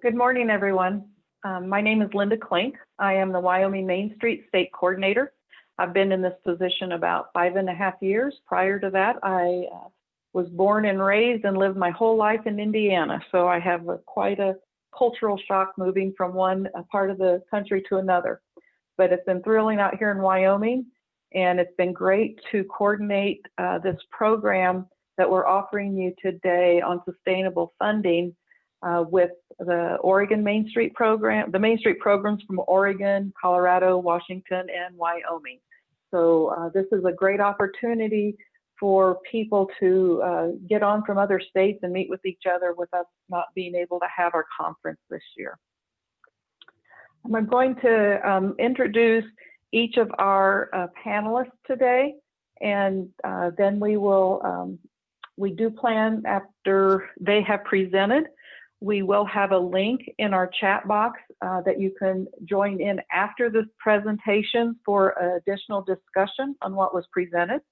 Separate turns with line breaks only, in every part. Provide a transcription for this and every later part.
Good morning, everyone. My name is Linda Clink. I am the Wyoming Main Street State Coordinator. I've been in this position about 5.5 years. Prior to that, I was born and raised and lived my whole life in Indiana. So I have quite a cultural shock moving from one part of the country to another. But it's been thrilling out here in Wyoming, and it's been great to coordinate this program that we're offering you today on sustainable funding with the Oregon Main Street program, the Main Street programs from Oregon, Colorado, Washington, and Wyoming. So this is a great opportunity for people to get on from other states and meet with each other with us not being able to have our conference this year. I'm going to introduce each of our panelists today, and then we do plan after they have presented. We will have a link in our chat box that you can join in after this presentation for additional discussion on what was presented.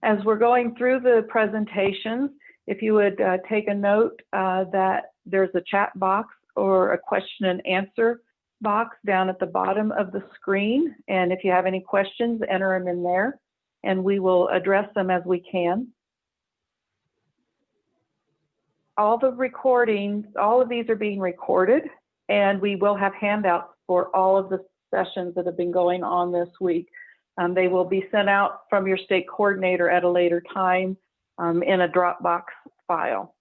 As we're going through the presentations, if you would take a note that there's a chat box or a question and answer box down at the bottom of the screen. And if you have any questions, enter them in there and we will address them as we can. All the recordings, all of these are being recorded, and we will have handouts for all of the sessions that have been going on this week. They will be sent out from your state coordinator at a later time in a Dropbox file.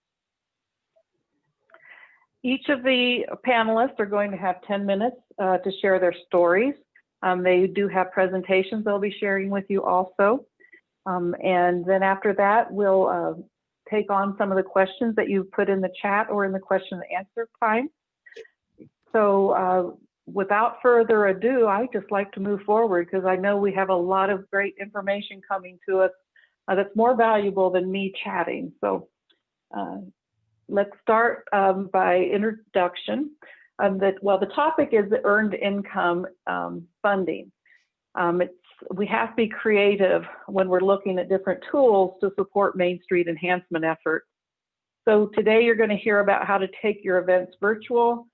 Each of the panelists are going to have 10 minutes to share their stories. They do have presentations they'll be sharing with you also. And then after that, we'll take on some of the questions that you put in the chat or in the question and answer time. So without further ado, I'd just like to move forward because I know we have a lot of great information coming to us that's more valuable than me chatting. So let's start by introduction. The topic is the earned income funding. We have to be creative when we're looking at different tools to support Main Street enhancement efforts. So today you're going to hear about how to take your events virtual,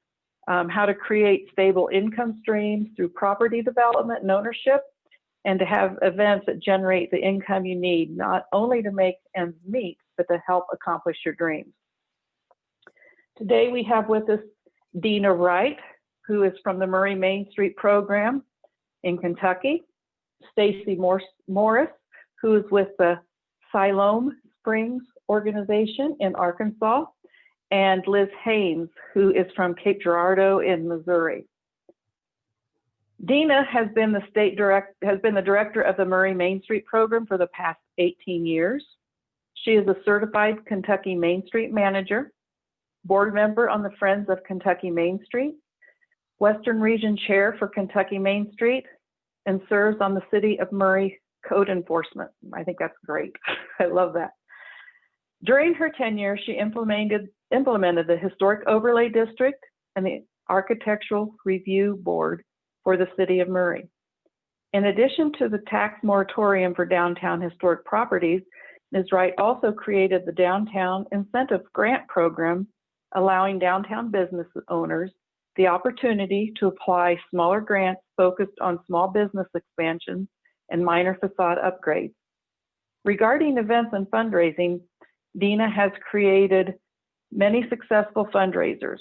how to create stable income streams through property development and ownership, and to have events that generate the income you need, not only to make ends meet, but to help accomplish your dreams. Today we have with us Deana Wright, who is from the Murray Main Street program in Kentucky. Stacy Morris, who is with the Siloam Springs organization in Arkansas, and Liz Haynes, who is from Cape Girardeau in Missouri. Deana has been the director of the Murray Main Street program for the past 18 years. She is a certified Kentucky Main Street manager, board member on the Friends of Kentucky Main Street, Western Region Chair for Kentucky Main Street, and serves on the City of Murray Code Enforcement. I think that's great. I love that. During her tenure, she implemented the Historic Overlay District and the Architectural Review Board for the City of Murray. In addition to the tax moratorium for downtown historic properties, Ms. Wright also created the Downtown Incentive Grant Program, allowing downtown business owners the opportunity to apply smaller grants focused on small business expansion and minor facade upgrades. Regarding events and fundraising, Deana has created many successful fundraisers.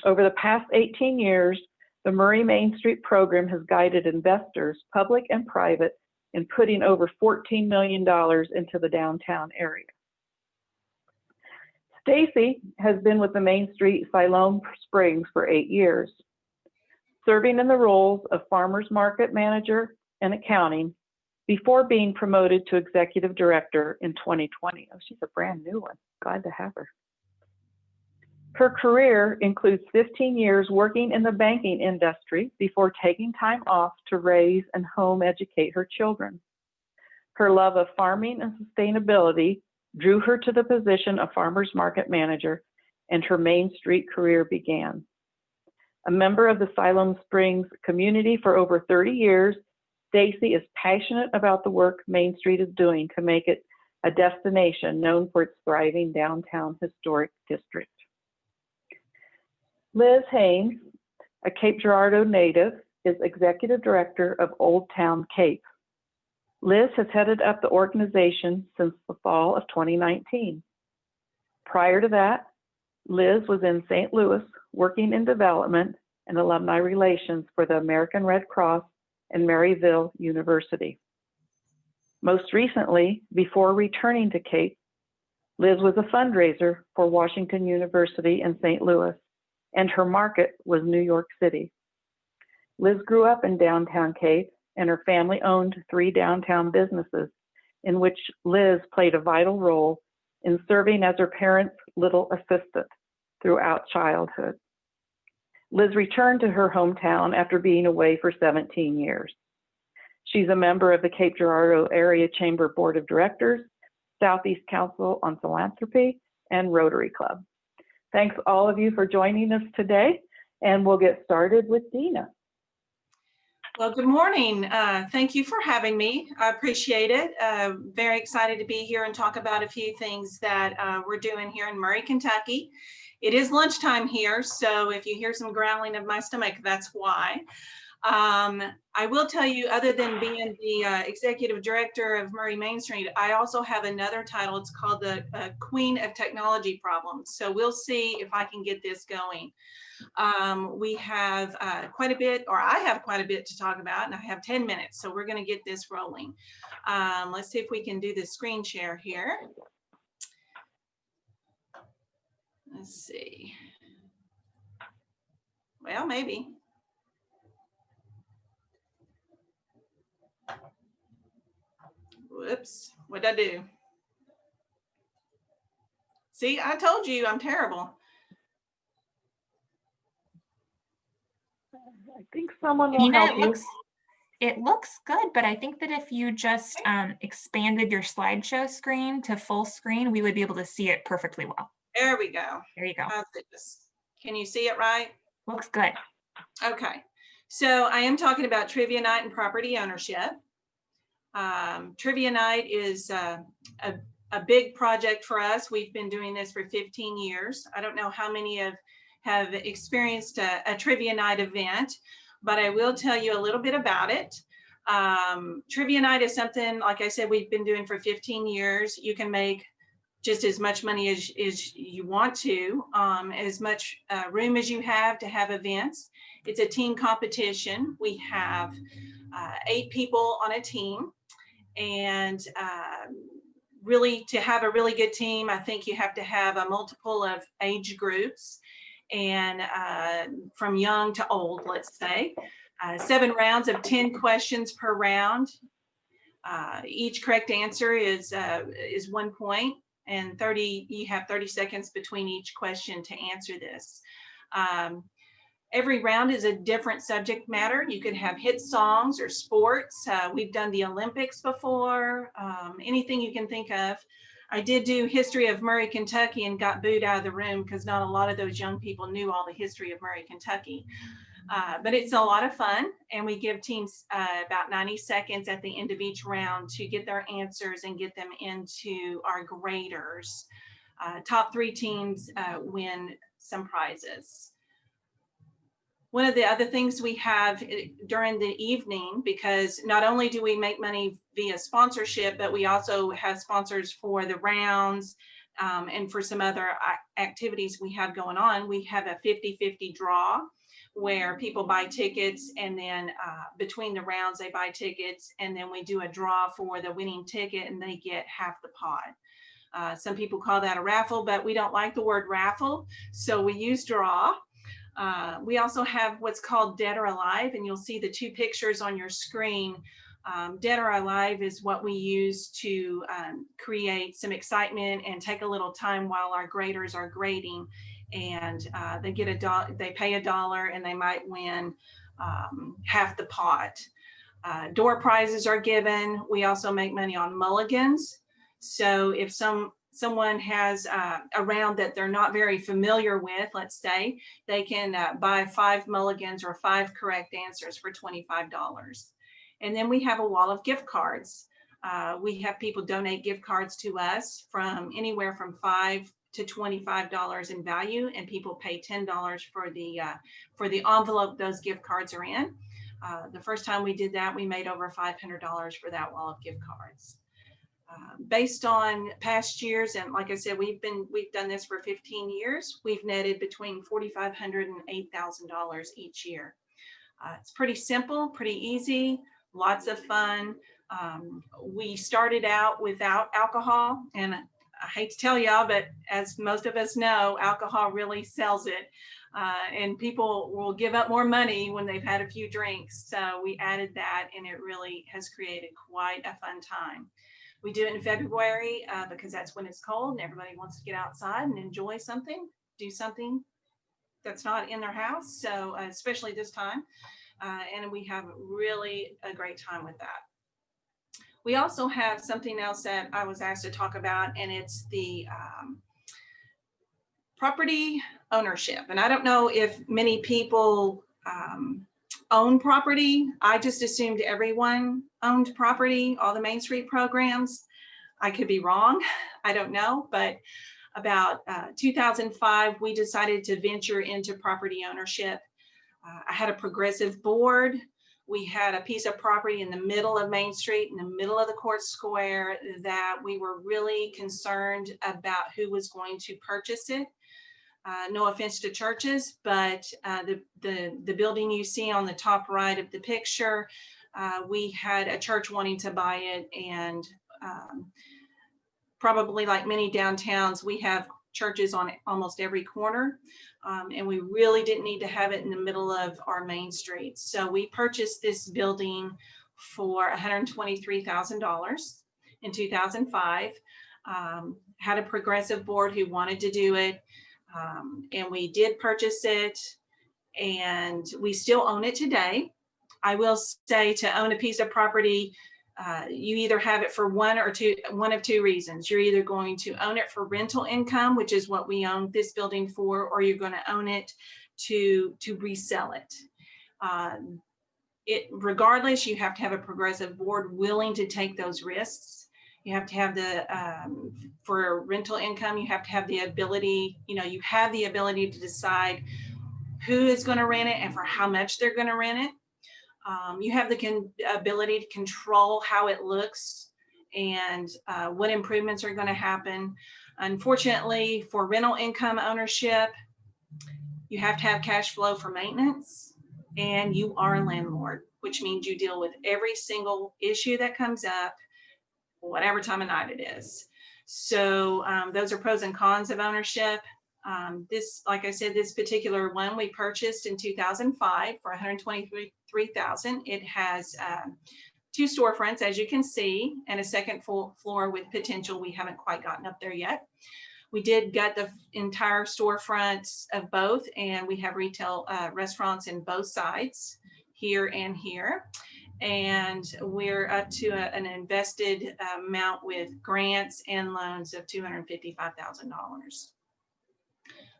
Over the past 18 years, the Murray Main Street program has guided investors, public and private, in putting over $14 million into the downtown area. Stacy has been with the Main Street Siloam Springs for 8 years, serving in the roles of farmers market manager and accounting before being promoted to executive director in 2020. Oh, she's a brand new one. Glad to have her. Her career includes 15 years working in the banking industry before taking time off to raise and home educate her children. Her love of farming and sustainability drew her to the position of farmers market manager, and her Main Street career began. A member of the Siloam Springs community for over 30 years, Stacy is passionate about the work Main Street is doing to make it a destination known for its thriving downtown historic district. Liz Haynes, a Cape Girardeau native, is Executive Director of Old Town Cape. Liz has headed up the organization since the fall of 2019. Prior to that, Liz was in St. Louis working in development and alumni relations for the American Red Cross and Maryville University. Most recently, before returning to Cape, Liz was a fundraiser for Washington University in St. Louis, and her market was New York City. Liz grew up in downtown Cape, and her family owned 3 downtown businesses in which Liz played a vital role in serving as her parents' little assistant throughout childhood. Liz returned to her hometown after being away for 17 years. She's a member of the Cape Girardeau Area Chamber Board of Directors, Southeast Council on Philanthropy, and Rotary Club. Thanks all of you for joining us today, and we'll get started with Deana.
Well, good morning. Thank you for having me. I appreciate it. Very excited to be here and talk about a few things that we're doing here in Murray, Kentucky. It is lunchtime here, so if you hear some growling of my stomach, that's why. I will tell you, other than being the Executive Director of Murray Main Street, I also have another title. It's called the Queen of Technology Problems. So we'll see if I can get this going. We have quite a bit, or I have quite a bit to talk about, and I have 10 minutes, so we're going to get this rolling. Let's see if we can do the screen share here. Let's see. Well, maybe. Whoops, what'd I do? See, I told you I'm terrible.
I think someone will help you.
It looks good, but I think that if you just expanded your slideshow screen to full screen, we would be able to see it perfectly well.
There we go.
There you go.
Can you see it right?
Looks good.
Okay. So I am talking about trivia night and property ownership. Trivia night is a big project for us. We've been doing this for 15 years. I don't know how many have experienced a trivia night event, but I will tell you a little bit about it. Trivia night is something, like I said, we've been doing for 15 years. You can make just as much money as you want to, as much room as you have to have events. It's a team competition. We have 8 people on a team, and really, to have a really good team, I think you have to have a multiple of age groups, and from young to old, let's say. 7 rounds of 10 questions per round. Each correct answer is 1 point, and you have 30 seconds between each question to answer this. Every round is a different subject matter. You could have hit songs or sports. We've done the Olympics before, anything you can think of. I did do history of Murray, Kentucky, and got booed out of the room because not a lot of those young people knew all the history of Murray, Kentucky. But it's a lot of fun, and we give teams about 90 seconds at the end of each round to get their answers and get them into our graders. Top 3 teams win some prizes. One of the other things we have during the evening, because not only do we make money via sponsorship, but we also have sponsors for the rounds and for some other activities we have going on. We have a 50-50 draw where people buy tickets, and then between the rounds they buy tickets, and then we do a draw for the winning ticket, and they get half the pot. Some people call that a raffle, but we don't like the word raffle, so we use draw. We also have what's called Dead or Alive, and you'll see the 2 pictures on your screen. Dead or Alive is what we use to create some excitement and take a little time while our graders are grading, and they pay $1 and they might win half the pot. Door prizes are given. We also make money on mulligans. So if someone has a round that they're not very familiar with, let's say, they can buy 5 mulligans or 5 correct answers for $25. And then we have a wall of gift cards. We have people donate gift cards to us from anywhere from $5 to $25 in value, and people pay $10 for the envelope those gift cards are in. The first time we did that, we made over $500 for that wall of gift cards. Based on past years, and like I said, we've done this for 15 years. We've netted between $4,500 and $8,000 each year. It's pretty simple, pretty easy, lots of fun. We started out without alcohol, and I hate to tell y'all, but as most of us know, alcohol really sells it. And people will give up more money when they've had a few drinks. So we added that, and it really has created quite a fun time. We do it in February because that's when it's cold and everybody wants to get outside and enjoy something, do something that's not in their house. So especially this time, and we have really a great time with that. We also have something else that I was asked to talk about, and it's the property ownership. And I don't know if many people own property. I just assumed everyone owned property, all the Main Street programs. I could be wrong, I don't know, but about 2005, we decided to venture into property ownership. I had a progressive board. We had a piece of property in the middle of Main Street, in the middle of the court square, that we were really concerned about who was going to purchase it. No offense to churches, but the building you see on the top right of the picture, we had a church wanting to buy it, and probably like many downtowns, we have churches on almost every corner, and we really didn't need to have it in the middle of our main street. So we purchased this building for $123,000 in 2005, had a progressive board who wanted to do it. And we did purchase it, and we still own it today. I will say, to own a piece of property, you either have it for one of two reasons. You're either going to own it for rental income, which is what we own this building for, or you're going to own it to resell it. Regardless, you have to have a progressive board willing to take those risks. You have to have for rental income, you have to have the ability, you have the ability to decide who is going to rent it and for how much they're going to rent it. You have the ability to control how it looks and what improvements are going to happen. Unfortunately, for rental income ownership, you have to have cash flow for maintenance, and you are a landlord, which means you deal with every single issue that comes up, whatever time of night it is. So those are pros and cons of ownership. Like I said, this particular one we purchased in 2005 for $123,000. It has 2 storefronts, as you can see, and a second floor with potential. We haven't quite gotten up there yet. We did get the entire storefronts of both, and we have retail restaurants in both sides, here and here. And we're up to an invested amount with grants and loans of $255,000.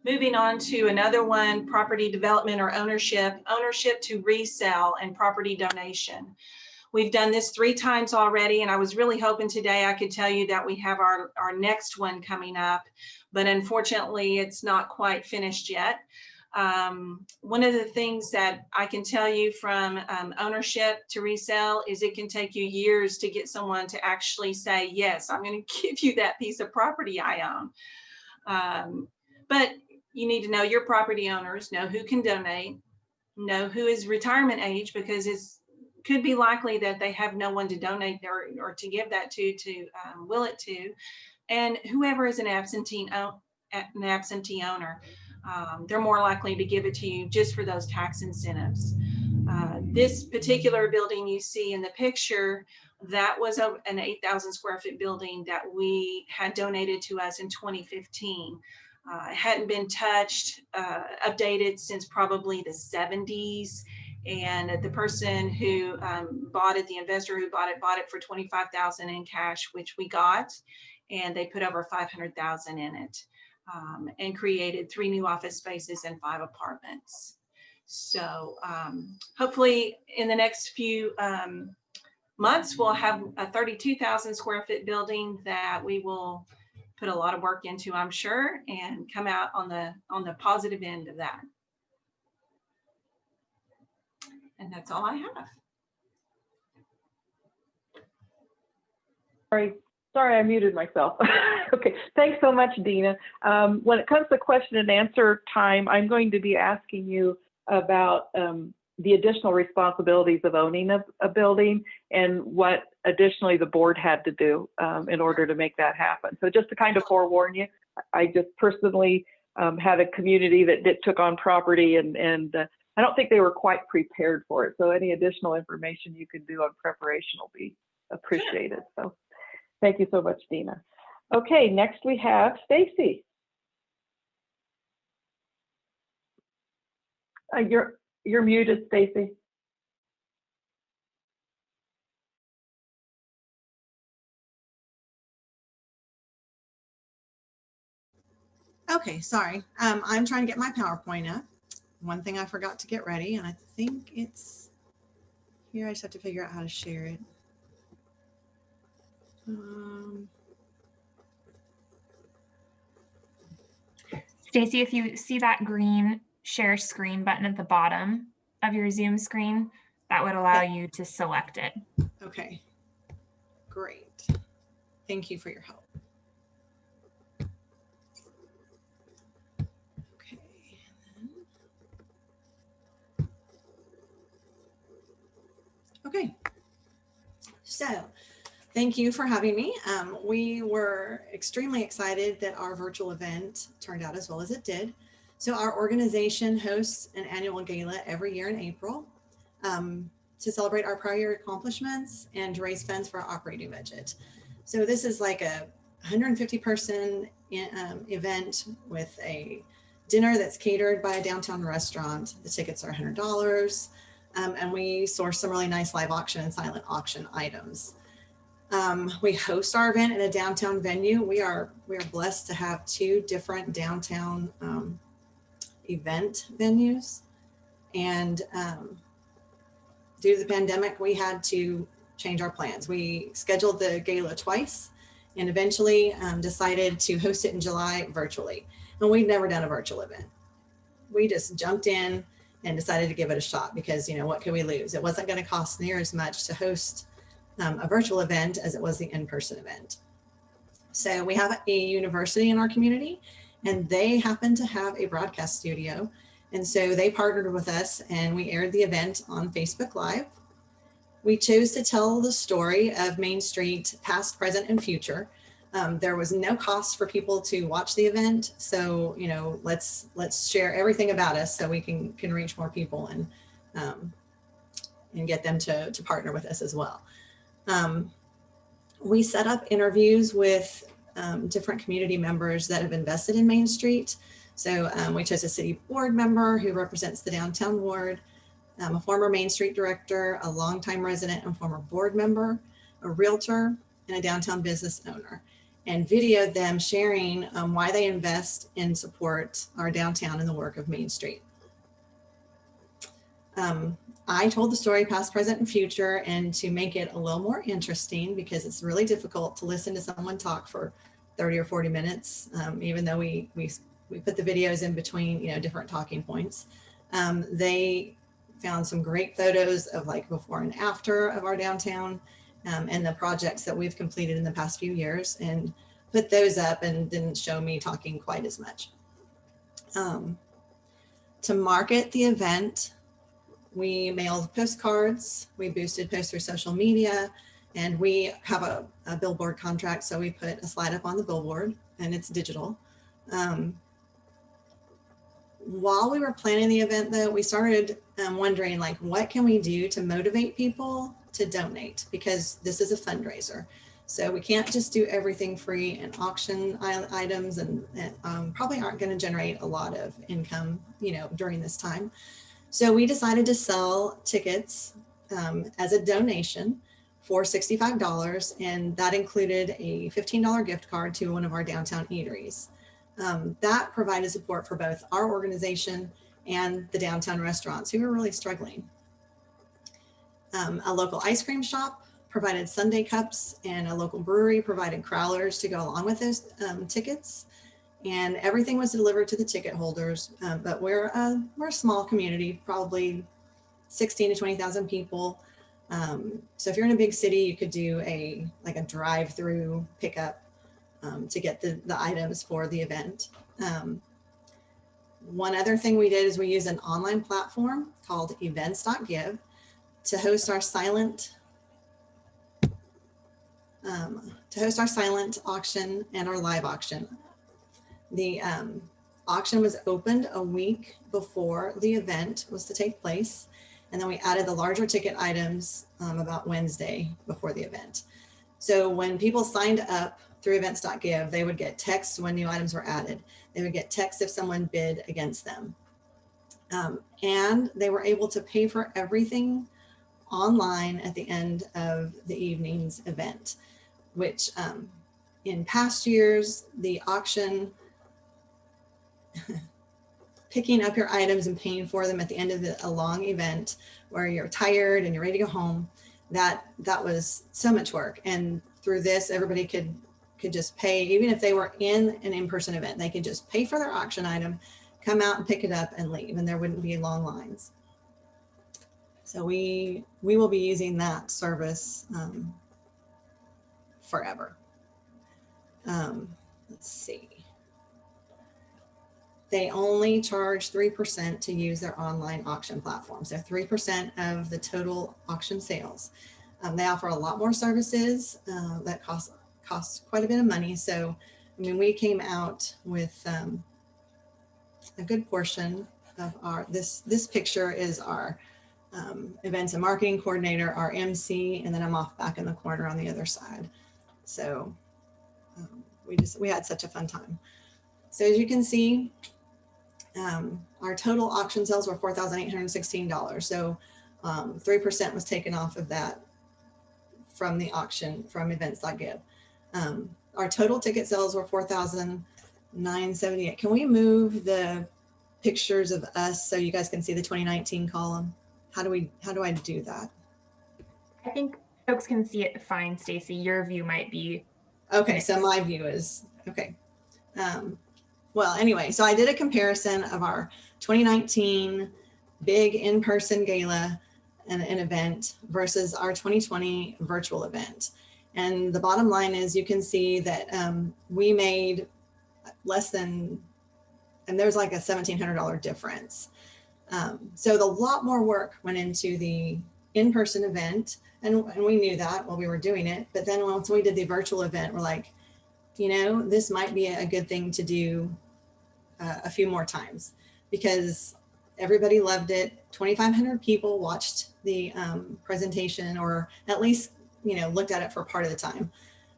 Moving on to another one, property development or ownership to resell and property donation. We've done this 3 times already, and I was really hoping today I could tell you that we have our next one coming up, but unfortunately it's not quite finished yet. One of the things that I can tell you from ownership to resell is it can take you years to get someone to actually say, yes, I'm going to give you that piece of property I own. But you need to know your property owners, know who can donate, know who is retirement age, because it could be likely that they have no one to donate or to give that to will it to, and whoever is an absentee owner. They're more likely to give it to you just for those tax incentives. This particular building you see in the picture, that was an 8,000 square foot building that we had donated to us in 2015. It hadn't been touched, updated since probably the 70s. And the person who bought it, the investor who bought it for $25,000 in cash, which we got, and they put over $500,000 in it. And created 3 new office spaces and 5 apartments. So hopefully in the next few months, we'll have a 32,000 square foot building that we will put a lot of work into, I'm sure, and come out on the positive end of that. And that's all I have.
Sorry, I muted myself. Okay, thanks so much, Deana. When it comes to question and answer time, I'm going to be asking you about the additional responsibilities of owning a building and what additionally the board had to do in order to make that happen. So just to kind of forewarn you, I just personally had a community that took on property and I don't think they were quite prepared for it. So any additional information you can do on preparation will be appreciated. So thank you so much, Deana. Okay, next we have Stacy. You're muted, Stacy.
Okay, sorry. I'm trying to get my PowerPoint up. One thing I forgot to get ready, and I think it's here. I just have to figure out how to share it.
Stacy, if you see that green share screen button at the bottom of your Zoom screen, that would allow you to select it.
Okay, great. Thank you for your help. Okay. Okay. So thank you for having me. We were extremely excited that our virtual event turned out as well as it did. So our organization hosts an annual gala every year in April to celebrate our prior year accomplishments and to raise funds for our operating budget. So this is like a 150-person event with a dinner that's catered by a downtown restaurant. The tickets are $100, and we source some really nice live auction and silent auction items. We host our event in a downtown venue. We are blessed to have 2 different downtown event venues, and due to the pandemic, we had to change our plans. We scheduled the gala twice and eventually decided to host it in July virtually. And we'd never done a virtual event. We just jumped in and decided to give it a shot because, you know, what could we lose? It wasn't going to cost near as much to host a virtual event as it was the in-person event. So we have a university in our community and they happen to have a broadcast studio. And so they partnered with us and we aired the event on Facebook Live. We chose to tell the story of Main Street, past, present, and future. There was no cost for people to watch the event. So, you know, let's share everything about us so we can reach more people and get them to partner with us as well. We set up interviews with different community members that have invested in Main Street. So we chose a city board member who represents the downtown ward, a former Main Street director, a longtime resident and former board member, a realtor, and a downtown business owner, and videoed them sharing why they invest and support our downtown and the work of Main Street. I told the story past, present, and future, and to make it a little more interesting, because it's really difficult to listen to someone talk for 30 or 40 minutes, even though we put the videos in between, you know, different talking points. They found some great photos of like before and after of our downtown and the projects that we've completed in the past few years, and put those up and didn't show me talking quite as much. To market the event, we mailed postcards, we boosted posts through social media, and we have a billboard contract. So we put a slide up on the billboard and it's digital. While we were planning the event though, we started wondering like, what can we do to motivate people to donate? Because this is a fundraiser. So we can't just do everything free and auction items and probably aren't going to generate a lot of income, you know, during this time. So we decided to sell tickets as a donation for $65, and that included a $15 gift card to one of our downtown eateries. That provided support for both our organization and the downtown restaurants who were really struggling. A local ice cream shop provided sundae cups, and a local brewery provided crowlers to go along with those tickets. And everything was delivered to the ticket holders. But we're a small community, probably 16 to 20,000 people. So if you're in a big city, you could do a drive-through pickup to get the items for the event. One other thing we did is we used an online platform called events.give to host our silent auction and our live auction. The auction was opened a week before the event was to take place. And then we added the larger ticket items about Wednesday before the event. So when people signed up through events.give, they would get texts when new items were added. They would get texts if someone bid against them. And they were able to pay for everything online at the end of the evening's event, which in past years, the auction, picking up your items and paying for them at the end of a long event where you're tired and you're ready to go home, that was so much work. And through this, everybody could just pay, even if they were in an in-person event, they could just pay for their auction item, come out and pick it up and leave, and there wouldn't be long lines. So we will be using that service forever. Let's see. They only charge 3% to use their online auction platform. So 3% of the total auction sales. They offer a lot more services that cost quite a bit of money. So, I mean, we came out with a good portion of our, this picture is our events and marketing coordinator, our MC, and then I'm off back in the corner on the other side. So we had such a fun time. So as you can see, our total auction sales were $4,816. So 3% was taken off of that from the auction from events.give. Our total ticket sales were $4,978. Can we move the pictures of us so you guys can see the 2019 column? How do I do that?
I think folks can see it fine, Stacy. Your view might be.
Okay, so my view is, okay. Well, anyway, so I did a comparison of our 2019 big in-person gala and an event versus our 2020 virtual event. And the bottom line is you can see that we made less than, and there's like a $1,700 difference. So a lot more work went into the in-person event, and we knew that while we were doing it. But then once we did the virtual event, we're like, you know, this might be a good thing to do a few more times because everybody loved it. 2,500 people watched the presentation, or at least, you know, looked at it for part of the time.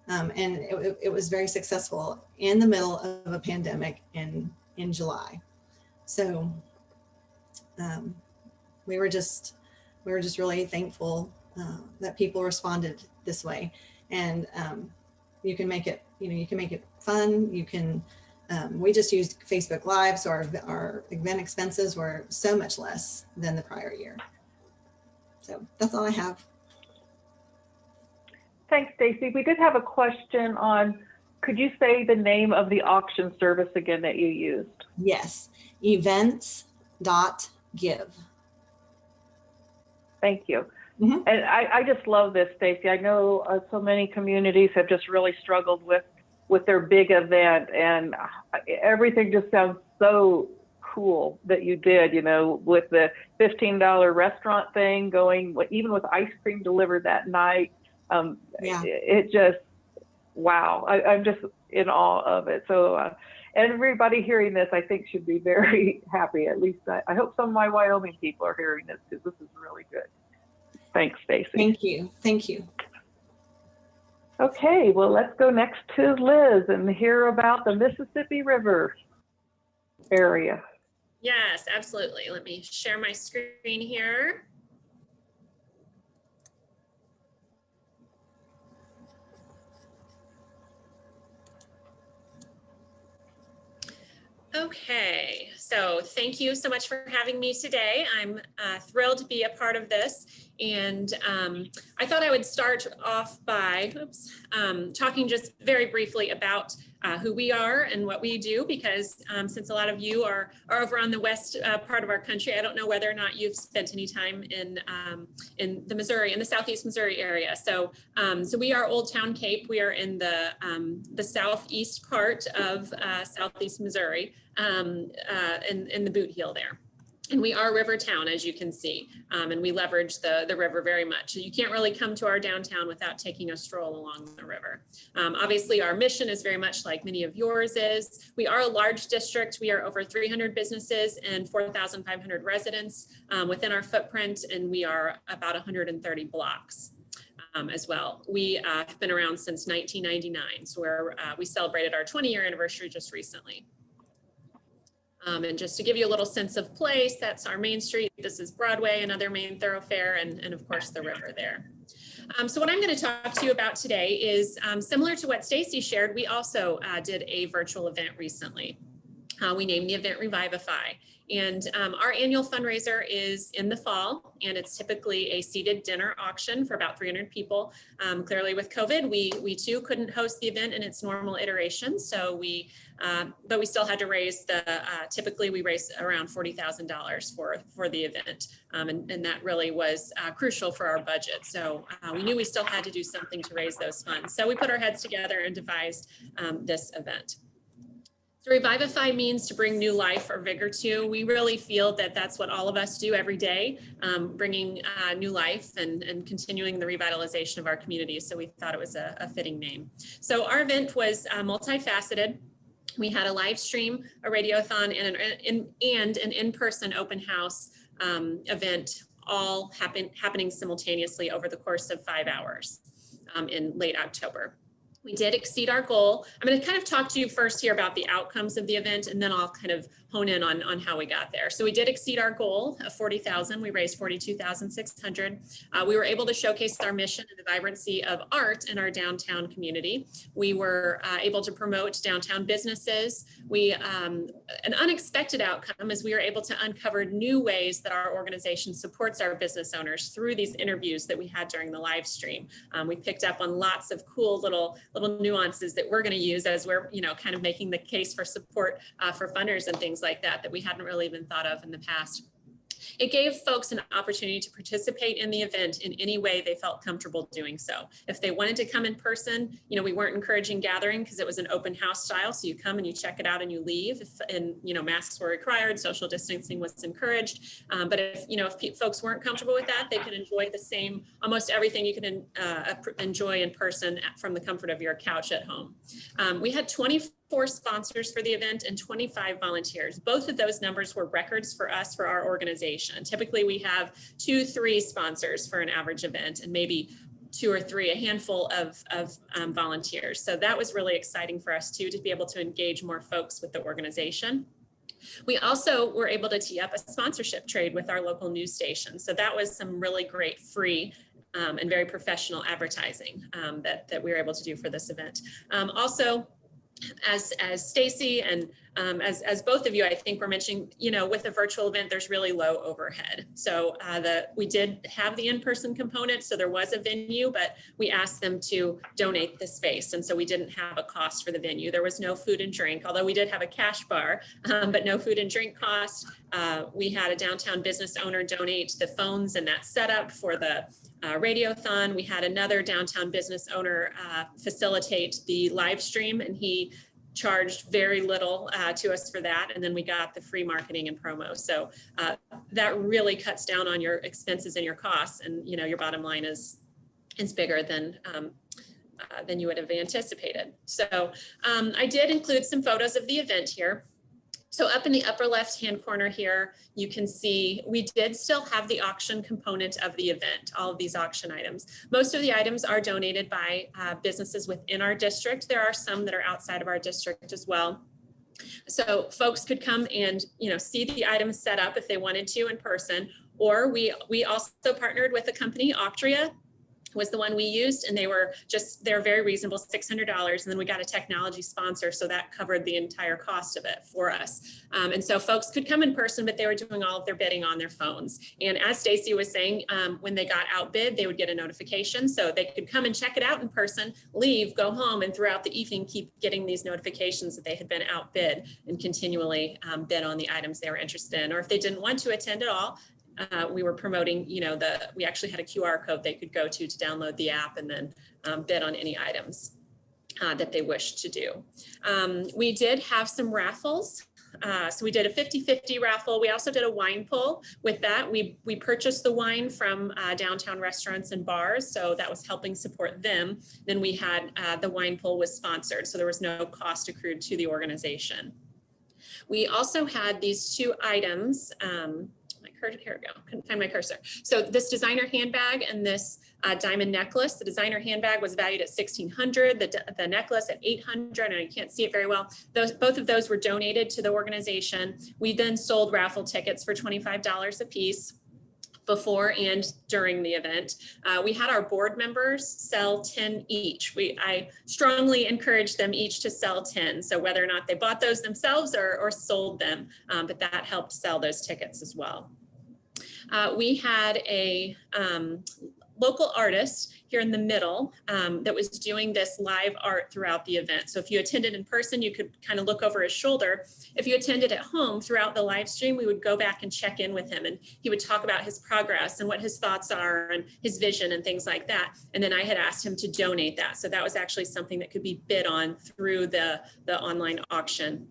And it was very successful in the middle of a pandemic in July. So we were just really thankful that people responded this way. And you can make it, you know, you can make it fun. You can, we just used Facebook Live, so our event expenses were so much less than the prior year. So that's all I have.
Thanks, Stacy. We did have a question on, could you say the name of the auction service again that you used?
Yes, events.give.
Thank you.
Mm-hmm.
And I just love this, Stacy. I know so many communities have just really struggled with their big event, and everything just sounds so cool that you did, you know, with the $15 restaurant thing going, even with ice cream delivered that night.
Yeah.
It just, wow, I'm just in awe of it. So everybody hearing this, I think, should be very happy. At least I hope some of my Wyoming people are hearing this, because this is really good. Thanks, Stacy.
Thank you. Thank you.
Okay, well, let's go next to Liz and hear about the Mississippi River area.
Yes, absolutely. Let me share my screen here. Okay, so thank you so much for having me today. I'm thrilled to be a part of this. And I thought I would start off by talking just very briefly about who we are and what we do, because since a lot of you are over on the west part of our country, I don't know whether or not you've spent any time in the Missouri, in the southeast Missouri area. So so we are Old Town Cape. We are in the southeast part of southeast Missouri, in the boot heel there. And we are river town, as you can see, and we leverage the river very much. So you can't really come to our downtown without taking a stroll along the river. Obviously, our mission is very much like many of yours is. We are a large district. We are over 300 businesses and 4,500 residents within our footprint, and we are about 130 blocks. As well. We have been around since 1999, so we celebrated our 20-year anniversary just recently. And just to give you a little sense of place, that's our Main Street. This is Broadway, another main thoroughfare, and of course the river there. So what I'm going to talk to you about today is similar to what Stacy shared. We also did a virtual event recently. We named the event Revivify. And our annual fundraiser is in the fall, and it's typically a seated dinner auction for about 300 people. Clearly with COVID, we too couldn't host the event in its normal iteration. So but we still had to raise typically we raise around $40,000 for the event. And that really was crucial for our budget. So we knew we still had to do something to raise those funds. So we put our heads together and devised this event. So Revivify means to bring new life or vigor to. We really feel that that's what all of us do every day, bringing new life and continuing the revitalization of our communities. So we thought it was a fitting name. So our event was multifaceted. We had a live stream, a radiothon, and an in-person open house event, all happening simultaneously over the course of 5 hours in late October. We did exceed our goal. I'm going to kind of talk to you first here about the outcomes of the event, and then I'll kind of hone in on how we got there. So we did exceed our goal of 40,000. We raised 42,600. We were able to showcase our mission and the vibrancy of art in our downtown community. We were able to promote downtown businesses. An unexpected outcome is we were able to uncover new ways that our organization supports our business owners through these interviews that we had during the live stream. We picked up on lots of cool little nuances that we're going to use as we're, kind of making the case for support for funders and things like that we hadn't really even thought of in the past. It gave folks an opportunity to participate in the event in any way they felt comfortable doing so. If they wanted to come in person, we weren't encouraging gathering because it was an open house style. So you come and you check it out and you leave. And masks were required, social distancing was encouraged. But if folks weren't comfortable with that, they could enjoy the same, almost everything you could enjoy in person from the comfort of your couch at home. We had 24 sponsors for the event and 25 volunteers. Both of those numbers were records for us, for our organization. Typically we have 2-3 sponsors for an average event and maybe 2 or 3, a handful of volunteers. So that was really exciting for us too, to be able to engage more folks with the organization. We also were able to tee up a sponsorship trade with our local news station. So that was some really great free and very professional advertising that we were able to do for this event. Also, as Stacy and as both of you, I think were mentioning, with a virtual event, there's really low overhead. So we did have the in-person component, so there was a venue, but we asked them to donate the space. And so we didn't have a cost for the venue. There was no food and drink, although we did have a cash bar, but no food and drink cost. We had a downtown business owner donate the phones and that setup for the radiothon. We had another downtown business owner facilitate the live stream, and he charged very little to us for that. And then we got the free marketing and promo. So that really cuts down on your expenses and your costs, and your bottom line is bigger than you would have anticipated. So I did include some photos of the event here. So up in the upper left-hand corner here, you can see we did still have the auction component of the event, all of these auction items. Most of the items are donated by businesses within our district. There are some that are outside of our district as well. So folks could come and see the items set up if they wanted to in person, or we also partnered with a company, Octria, was the one we used, and they're very reasonable, $600. And then we got a technology sponsor, so that covered the entire cost of it for us. And so folks could come in person, but they were doing all of their bidding on their phones. And as Stacy was saying, when they got outbid, they would get a notification, so they could come and check it out in person, leave, go home, and throughout the evening keep getting these notifications that they had been outbid and continually bid on the items they were interested in. Or if they didn't want to attend at all, we were promoting, we actually had a QR code they could go to download the app and then bid on any items that they wished to do. We did have some raffles. So we did a 50-50 raffle. We also did a wine pull. With that, we purchased the wine from downtown restaurants and bars, so that was helping support them. Then we had the wine pull was sponsored, so there was no cost accrued to the organization. We also had these two items. Here we go, couldn't find my cursor. So this designer handbag and this diamond necklace. The designer handbag was valued at $1,600, the necklace at $800, and I can't see it very well. Both of those were donated to the organization. We then sold raffle tickets for $25 a piece before and during the event. We had our board members sell 10 each. I strongly encouraged them each to sell 10. So whether or not they bought those themselves or sold them, but that helped sell those tickets as well. We had a local artist here in the middle that was doing this live art throughout the event. So if you attended in person, you could kind of look over his shoulder. If you attended at home throughout the live stream, we would go back and check in with him, and he would talk about his progress and what his thoughts are and his vision and things like that. And then I had asked him to donate that. So that was actually something that could be bid on through the online auction.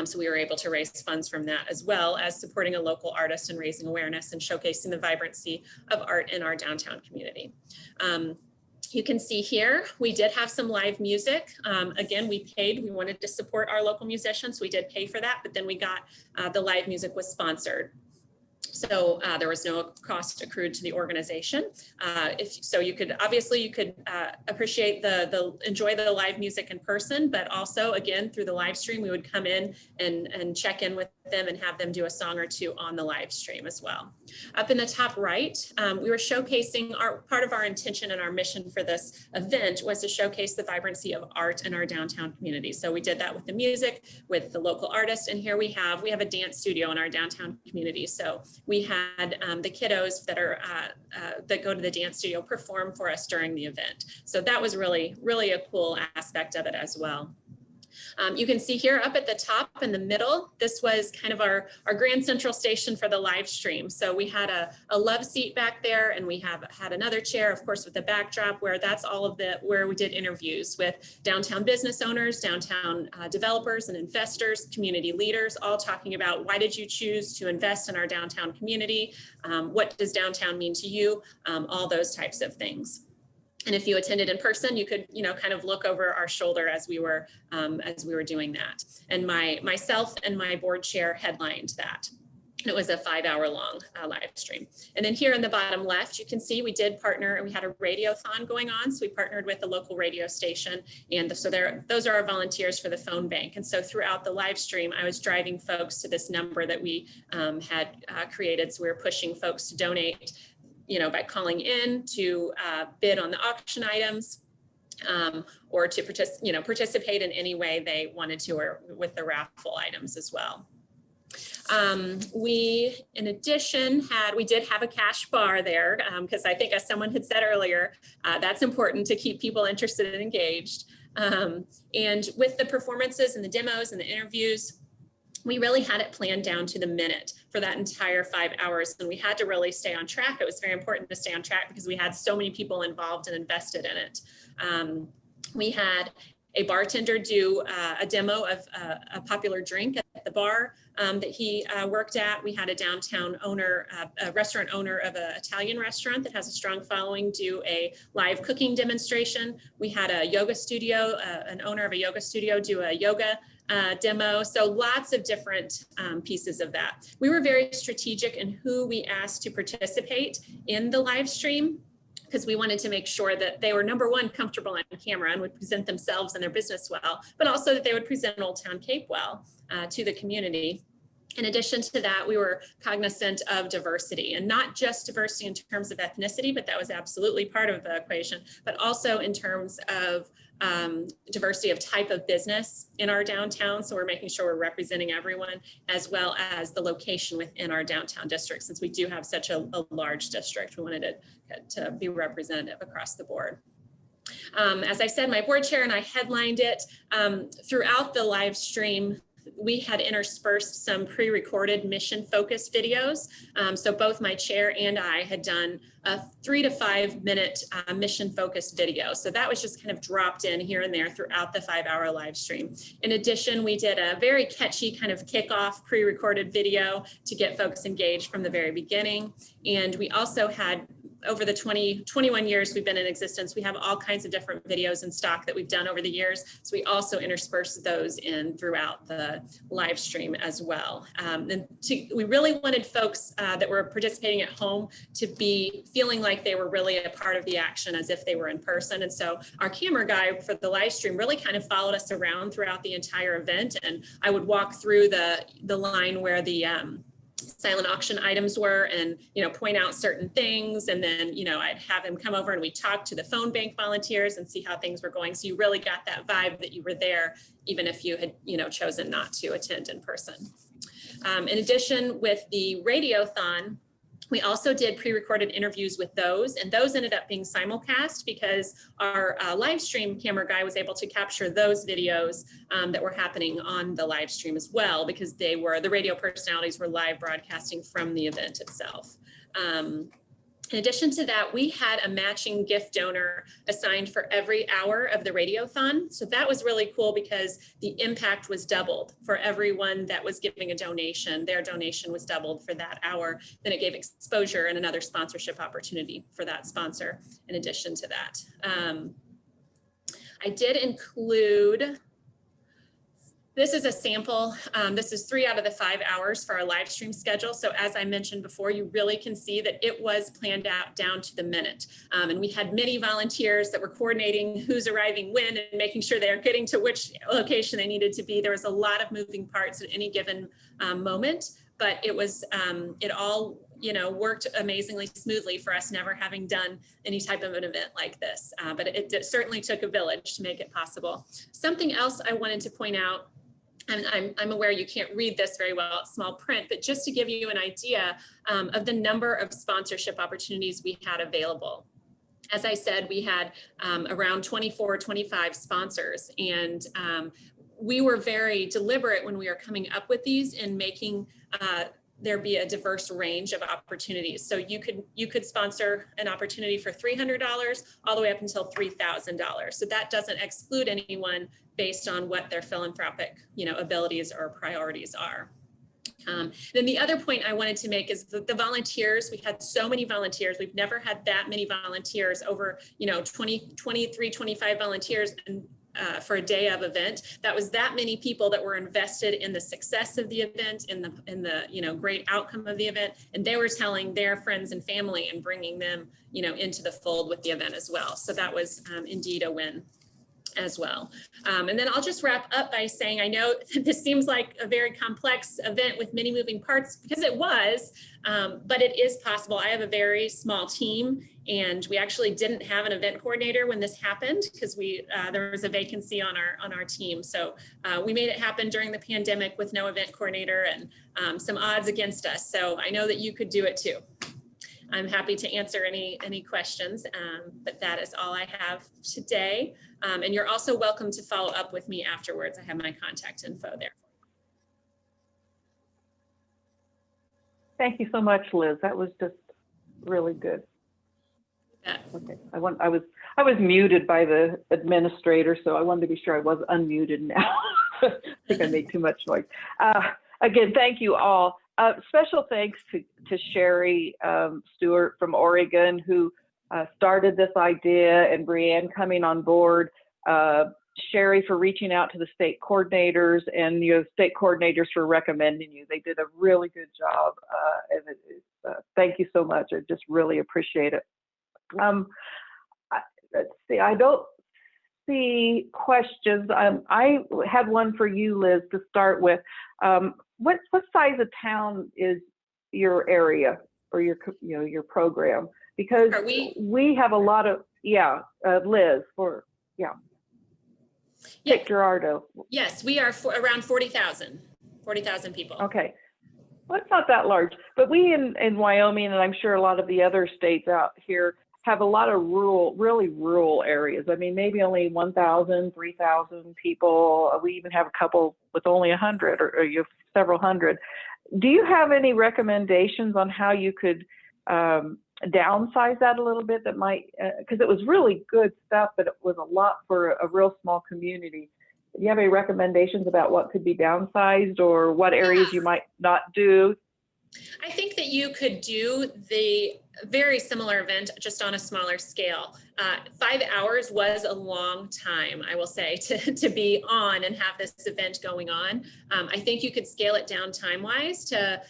So we were able to raise funds from that, as well as supporting a local artist and raising awareness and showcasing the vibrancy of art in our downtown community. You can see here, we did have some live music. Again, we wanted to support our local musicians. We did pay for that, but then we got the live music was sponsored. So there was no cost accrued to the organization. You could appreciate enjoy the live music in person, but also again through the live stream, we would come in and check in with them and have them do a song or two on the live stream as well. Up in the top right, we were showcasing part of our intention and our mission for this event was to showcase the vibrancy of art in our downtown community. So we did that with the music, with the local artist, and here we have a dance studio in our downtown community. So we had the kiddos that go to the dance studio perform for us during the event. So that was really, really a cool aspect of it as well. You can see here up at the top in the middle, this was kind of our grand central station for the live stream. So we had a love seat back there, and we had another chair, of course, with the backdrop where that's where we did interviews with downtown business owners, downtown developers and investors, community leaders, all talking about why did you choose to invest in our downtown community? What does downtown mean to you? All those types of things. And if you attended in person, you could, kind of look over our shoulder as we were doing that. And myself and my board chair headlined that. It was a 5-hour-long live stream. And then here in the bottom left, you can see we did partner, and we had a radiothon going on. So we partnered with a local radio station. And so those are our volunteers for the phone bank. And so throughout the live stream, I was driving folks to this number that we had created. So we were pushing folks to donate, by calling in to bid on the auction items, or to participate in any way they wanted to, or with the raffle items as well. We, in addition, we did have a cash bar there, because I think, as someone had said earlier, that's important to keep people interested and engaged. And with the performances and the demos and the interviews, we really had it planned down to the minute for that entire 5 hours, and we had to really stay on track. It was very important to stay on track because we had so many people involved and invested in it. We had a bartender do a demo of a popular drink at the bar that he worked at. We had a downtown owner, a restaurant owner of an Italian restaurant that has a strong following, do a live cooking demonstration. We had a yoga studio, an owner of a yoga studio, do a yoga demo. So lots of different pieces of that. We were very strategic in who we asked to participate in the live stream, because we wanted to make sure that they were, number one, comfortable on camera and would present themselves and their business well, but also that they would present Old Town Cape well to the community. In addition to that, we were cognizant of diversity, and not just diversity in terms of ethnicity, but that was absolutely part of the equation, but also in terms of diversity of type of business in our downtown. So we're making sure we're representing everyone, as well as the location within our downtown district. Since we do have such a large district, we wanted it to be representative across the board. As I said, my board chair and I headlined it. Throughout the live stream, we had interspersed some pre-recorded mission-focused videos. So both my chair and I had done a 3 to 5 minute mission-focused video. So that was just kind of dropped in here and there throughout the 5-hour live stream. In addition, we did a very catchy kind of kickoff pre-recorded video to get folks engaged from the very beginning. And we also had, over the 21 years we've been in existence, we have all kinds of different videos in stock that we've done over the years. So we also interspersed those in throughout the live stream as well. We really wanted folks that were participating at home to be feeling like they were really a part of the action as if they were in person. And so our camera guy for the live stream really kind of followed us around throughout the entire event. And I would walk through the line where the silent auction items were and, point out certain things. And then, I'd have him come over and we talk to the phone bank volunteers and see how things were going. So you really got that vibe that you were there, even if you had, chosen not to attend in person. In addition, with the Radiothon, we also did pre-recorded interviews with those, and those ended up being simulcast because our live stream camera guy was able to capture those videos that were happening on the live stream as well, because the radio personalities were live broadcasting from the event itself. In addition to that, we had a matching gift donor assigned for every hour of the Radiothon. So that was really cool because the impact was doubled for everyone that was giving a donation. Their donation was doubled for that hour. Then it gave exposure and another sponsorship opportunity for that sponsor in addition to that. I did include, this is a sample. This is 3 out of the 5 hours for our live stream schedule. So as I mentioned before, you really can see that it was planned out down to the minute. And we had many volunteers that were coordinating who's arriving when and making sure they're getting to which location they needed to be. There was a lot of moving parts at any given moment, but it was, it all worked amazingly smoothly for us, never having done any type of an event like this. But it certainly took a village to make it possible. Something else I wanted to point out, and I'm aware you can't read this very well, it's small print, but just to give you an idea of the number of sponsorship opportunities we had available. As I said, we had around 24, 25 sponsors, and we were very deliberate when we were coming up with these in making there be a diverse range of opportunities. So you could sponsor an opportunity for $300 all the way up until $3,000. So that doesn't exclude anyone based on what their philanthropic, abilities or priorities are. Then the other point I wanted to make is the volunteers. We had so many volunteers. We've never had that many volunteers, over 23, 25 volunteers and for a day of event. That was that many people that were invested in the success of the event, in the great outcome of the event, and they were telling their friends and family and bringing them into the fold with the event as well. So that was indeed a win as well. And then I'll just wrap up by saying, I know this seems like a very complex event with many moving parts, because it was, but it is possible. I have a very small team, and we actually didn't have an event coordinator when this happened because there was a vacancy on our team. So we made it happen during the pandemic with no event coordinator and some odds against us. So I know that you could do it too. I'm happy to answer any questions, but that is all I have today. And you're also welcome to follow up with me afterwards. I have my contact info there.
Thank you so much, Liz. That was just really good.
Yeah.
Okay, I was muted by the administrator, so I wanted to be sure I was unmuted now. I think I made too much noise. Again, thank you all. Special thanks to Sherry Stewart from Oregon, who started this idea, and Brianne coming on board. Sherry for reaching out to the state coordinators, and state coordinators for recommending you. They did a really good job, and thank you so much. I just really appreciate it. Let's see, I don't see questions. I had one for you, Liz, to start with. What size of town is your area or your program? Because we have a lot of, Liz, Pick Gerardo.
Yes, we are around 40,000 people.
Okay. Well, it's not that large, but we in Wyoming, and I'm sure a lot of the other states out here, have a lot of really rural areas. I mean, maybe only 1,000, 3,000 people. We even have a couple with only 100 or you have several hundred. Do you have any recommendations on how you could downsize that a little bit? That might, because it was really good stuff, but it was a lot for a real small community. Do you have any recommendations about what could be downsized or what areas you might not do?
I think that you could do the very similar event just on a smaller scale. 5 hours was a long time, I will say, to be on and have this event going on. I think you could scale it down time-wise to,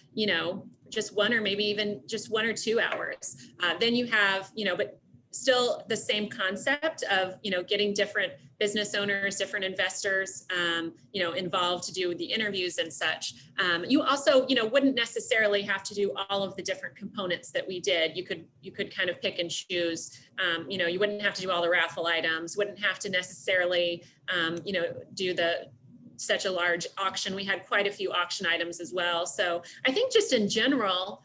just one or maybe even just 1 or 2 hours. Then you have, but still the same concept of, getting different business owners, different investors, involved to do the interviews and such. You also, wouldn't necessarily have to do all of the different components that we did. You could kind of pick and choose. You wouldn't have to do all the raffle items. Wouldn't have to necessarily, do such a large auction. We had quite a few auction items as well. So I think just in general,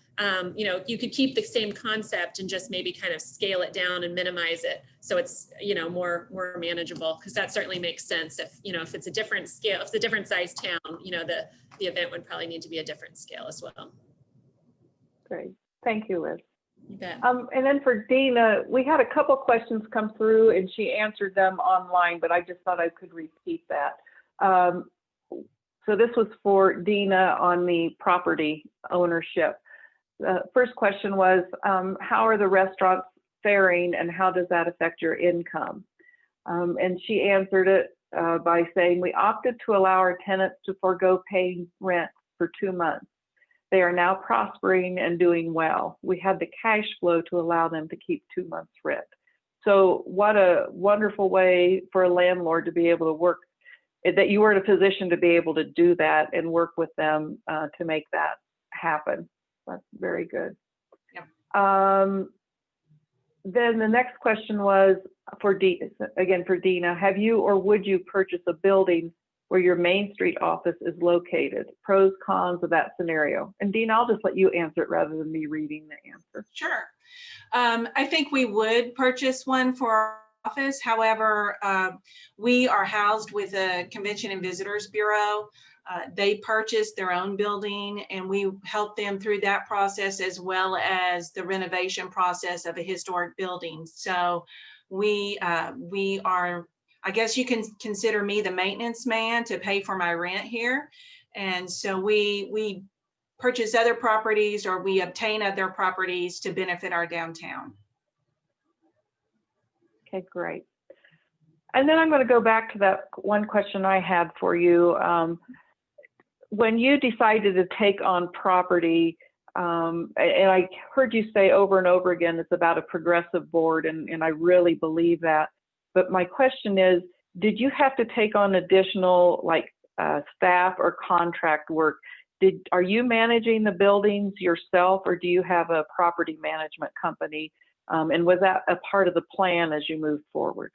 you could keep the same concept and just maybe kind of scale it down and minimize it. So it's, more manageable, because that certainly makes sense. If it's a different scale, if it's a different size town, the event would probably need to be a different scale as well.
Great. Thank you, Liz.
You bet.
And then for Deana, we had a couple questions come through and she answered them online, but I just thought I could repeat that. So this was for Deana on the property ownership. The first question was, how are the restaurants faring and how does that affect your income? And she answered it by saying, we opted to allow our tenants to forego paying rent for 2 months. They are now prospering and doing well. We had the cash flow to allow them to keep 2 months rent. So what a wonderful way for a landlord to be able to work, that you were in a position to be able to do that and work with them to make that happen. That's very good.
Yeah.
Then the next question was for Deana, have you or would you purchase a building where your Main Street office is located? Pros, cons of that scenario. And Deana, I'll just let you answer it rather than me reading the answer.
Sure. I think we would purchase one for our office. However, we are housed with a Convention and Visitors Bureau. They purchased their own building and we help them through that process as well as the renovation process of a historic building. So we are, I guess you can consider me the maintenance man to pay for my rent here. And so we purchase other properties or we obtain other properties to benefit our downtown.
Okay, great. And then I'm going to go back to that one question I had for you. When you decided to take on property, and I heard you say over and over again, it's about a progressive board, and I really believe that. But my question is, did you have to take on additional staff or contract work? Are you managing the buildings yourself, or do you have a property management company? And was that a part of the plan as you moved forward?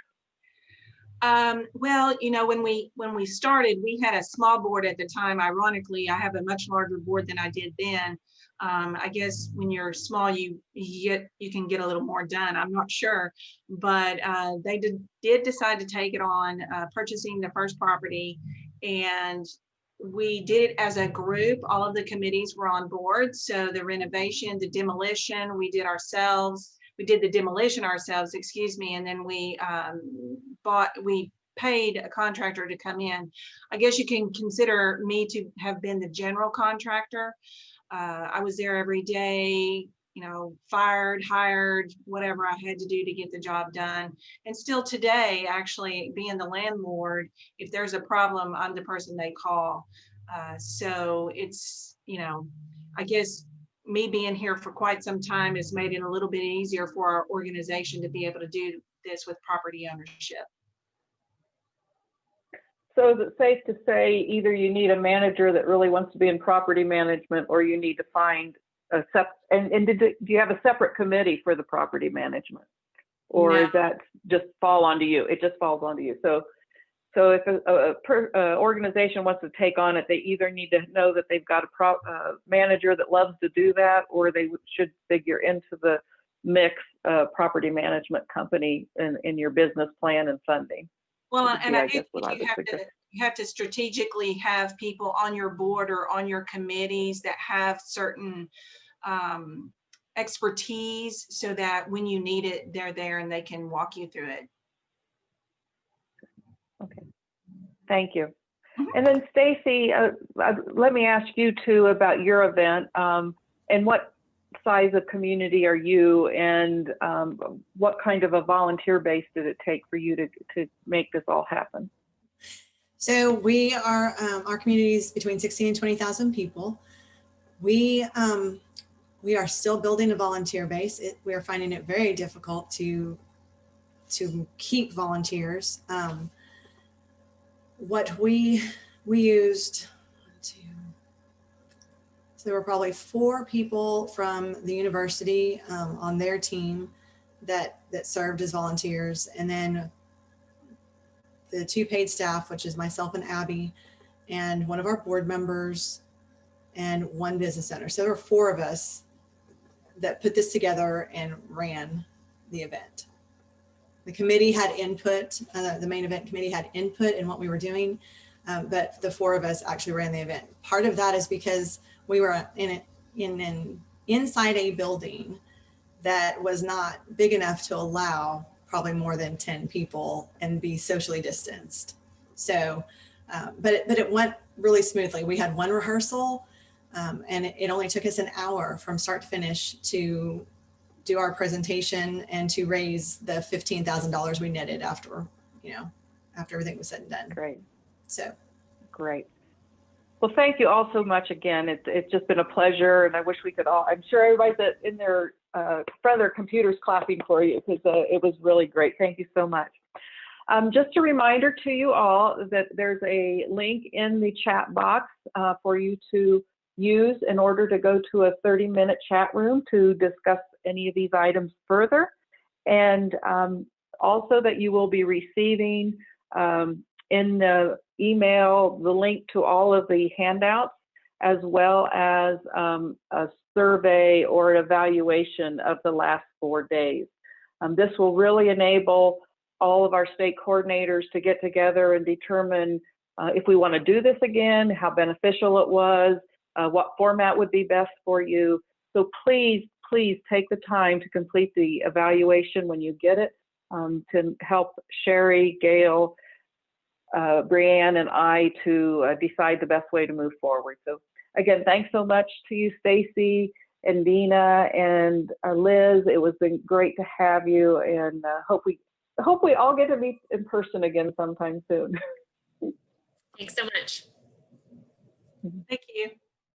Well, when we started, we had a small board at the time. Ironically, I have a much larger board than I did then. I guess when you're small, you can get a little more done. I'm not sure, but they did decide to take it on, purchasing the first property, and we did it as a group. All of the committees were on board. So the renovation, the demolition, we did ourselves. We did the demolition ourselves, excuse me, and then we paid a contractor to come in. I guess you can consider me to have been the general contractor. I was there every day, fired, hired, whatever I had to do to get the job done. And still today, actually being the landlord, if there's a problem, I'm the person they call. So it's, I guess me being here for quite some time has made it a little bit easier for our organization to be able to do this with property ownership.
So is it safe to say either you need a manager that really wants to be in property management, or you need to find a do you have a separate committee for the property management? Or
No.
is that just fall onto you? It just falls onto you. So if a organization wants to take on it, they either need to know that they've got a manager that loves to do that, or they should figure into the mix property management company in your business plan and funding.
Well,
would
and
be,
I
I
do
guess, what I
think
would suggest.
you have to strategically have people on your board or on your committees that have certain expertise, so that when you need it, they're there and they can walk you through it.
Okay, thank you.
Mhm.
And then Stacy, let me ask you too about your event, and what size of community are you, and what kind of a volunteer base did it take for you to make this all happen?
So we are, our community is between 16 and 20,000 people. We are still building a volunteer base. We are finding it very difficult to keep volunteers. What we used, so there were probably 4 people from the university on their team that served as volunteers, and then the 2 paid staff, which is myself and Abby, and one of our board members, and 1 business owner. So there were 4 of us that put this together and ran the event. The committee had input, the main event committee had input in what we were doing, but the 4 of us actually ran the event. Part of that is because we were inside a building that was not big enough to allow probably more than 10 people and be socially distanced. So, but it went really smoothly. We had 1 rehearsal, and it only took us an hour from start to finish to do our presentation and to raise the $15,000 we netted after everything was said and done.
Great.
So
great. Well, thank you all so much again. It's just been a pleasure, and I wish we could all, I'm sure everybody's in their front of their computers clapping for you, because it was really great. Thank you so much. Just a reminder to you all that there's a link in the chat box for you to use in order to go to a 30-minute chat room to discuss any of these items further. And also that you will be receiving in the email the link to all of the handouts, as well as a survey or an evaluation of the last 4 days. This will really enable all of our state coordinators to get together and determine if we want to do this again, how beneficial it was, what format would be best for you. So please take the time to complete the evaluation when you get it, to help Sherry, Gail, Brianne, and I to decide the best way to move forward. So again, thanks so much to you, Stacy and Deana and Liz. It was been great to have you, and hope we all get to meet in person again sometime soon.
Thanks so much.
Thank you.